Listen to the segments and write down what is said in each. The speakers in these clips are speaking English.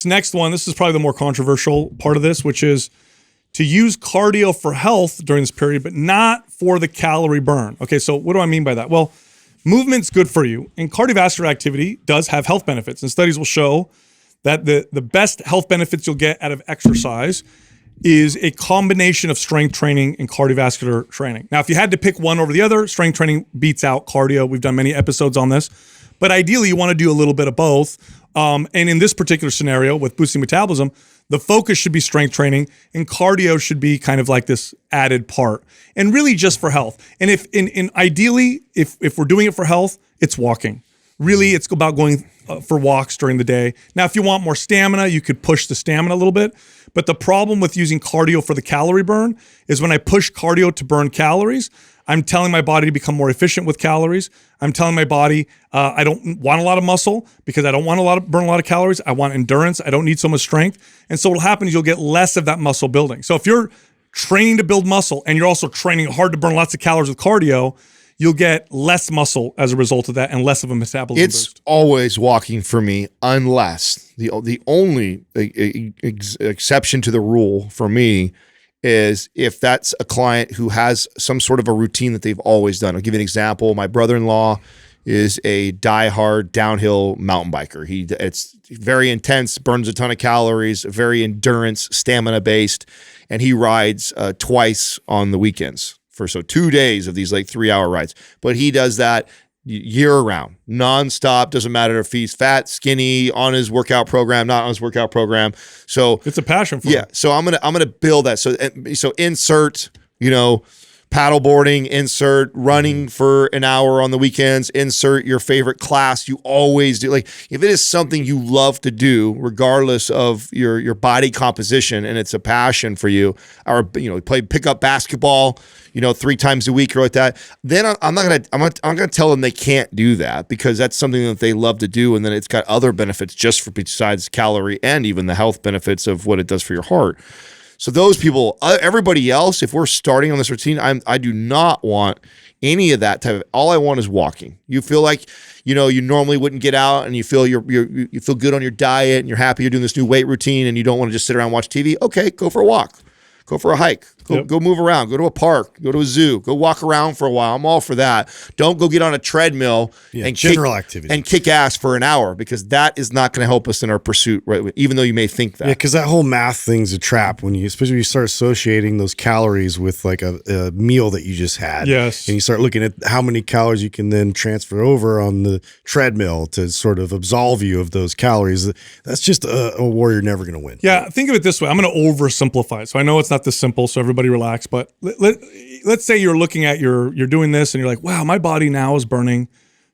next one, this is probably the more controversial part of this, which is to use cardio for health during this period, but not for the calorie burn. Okay, so what do I mean by that? Well, movement's good for you, and cardiovascular activity does have health benefits. And studies will show that the best health benefits you'll get out of exercise is a combination of strength training and cardiovascular training. Now, if you had to pick one over the other, strength training beats out cardio. We've done many episodes on this. But ideally, you want to do a little bit of both. And in this particular scenario with boosting metabolism, the focus should be strength training, and cardio should be kind of like this added part, and really just for health. And ideally, if we're doing it for health, it's walking. Really, it's about going for walks during the day. Now, if you want more stamina, you could push the stamina a little bit. But the problem with using cardio for the calorie burn is when I push cardio to burn calories, I'm telling my body to become more efficient with calories. I'm telling my body I don't want a lot of muscle because I don't want burn a lot of calories. I want endurance. I don't need so much strength. And so what'll happen is you'll get less of that muscle building. So if you're training to build muscle and you're also training hard to burn lots of calories with cardio, you'll get less muscle as a result of that and less of a metabolism boost. It's always walking for me, unless the only exception to the rule for me is if that's a client who has some sort of a routine that they've always done. I'll give you an example. My brother-in-law is a diehard downhill mountain biker. It's very intense, burns a ton of calories, very endurance, stamina-based, and he rides twice on the weekends for 2 days of these like 3-hour rides. But he does that year-round, nonstop. Doesn't matter if he's fat, skinny, on his workout program, not on his workout program. So it's a passion for him. So I'm gonna build that. So insert, paddleboarding, insert running for an hour on the weekends, insert your favorite class you always do. Like if it is something you love to do, regardless of your body composition, and it's a passion for you, or play pickup basketball, 3 times a week or like that, then I'm not gonna tell them they can't do that, because that's something that they love to do, and then it's got other benefits just for besides calorie and even the health benefits of what it does for your heart. So those people, everybody else, if we're starting on this routine, I do not want any of that type of. All I want is walking. You feel like you normally wouldn't get out, and you feel you feel good on your diet, and you're happy you're doing this new weight routine, and you don't want to just sit around and watch TV. Okay, go for a walk. Go for a hike. Go move around. Go to a park. Go to a zoo. Go walk around for a while. I'm all for that. Don't go get on a treadmill and kick ass for an hour, because that is not going to help us in our pursuit, right? Even though you may think that. Yeah, because that whole math thing's a trap especially when you start associating those calories with like a meal that you just had. Yes. And you start looking at how many calories you can then transfer over on the treadmill to sort of absolve you of those calories. That's just a war you're never going to win. Yeah, think of it this way. I'm going to oversimplify it. So I know it's not this simple, so everybody relax, but let's say you're looking at you're doing this and you're like, wow, my body now is burning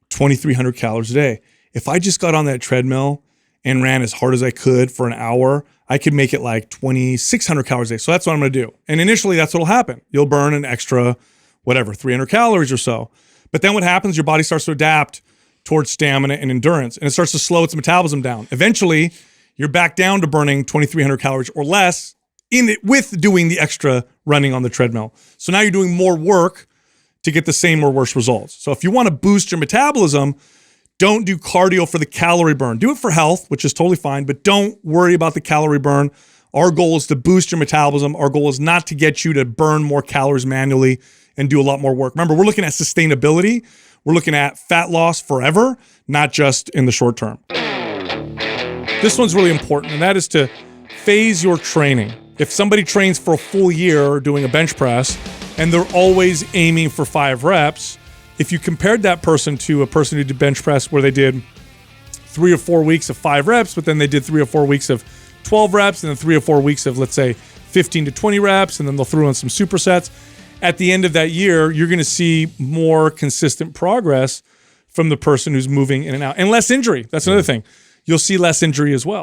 2,300 calories a day. If I just got on that treadmill and ran as hard as I could for an hour, I could make it like 2,600 calories a day. So that's what I'm going to do. And initially that's what'll happen. You'll burn an extra, 300 calories or so. But then what happens, your body starts to adapt towards stamina and endurance, and it starts to slow its metabolism down. Eventually, you're back down to burning 2,300 calories or less with doing the extra running on the treadmill. So now you're doing more work to get the same or worse results. So if you want to boost your metabolism, don't do cardio for the calorie burn. Do it for health, which is totally fine, but don't worry about the calorie burn. Our goal is to boost your metabolism. Our goal is not to get you to burn more calories manually and do a lot more work. Remember, we're looking at sustainability. We're looking at fat loss forever, not just in the short term. This one's really important, and that is to phase your training. If somebody trains for a full year doing a bench press and they're always aiming for 5 reps, if you compared that person to a person who did bench press where they did 3 or 4 weeks of 5 reps, but then they did 3 or 4 weeks of 12 reps, and then 3 or 4 weeks of, let's say, 15 to 20 reps, and then they'll throw in some supersets. At the end of that year, you're going to see more consistent progress from the person who's moving in and out, and less injury. That's another thing. You'll see less injury as well.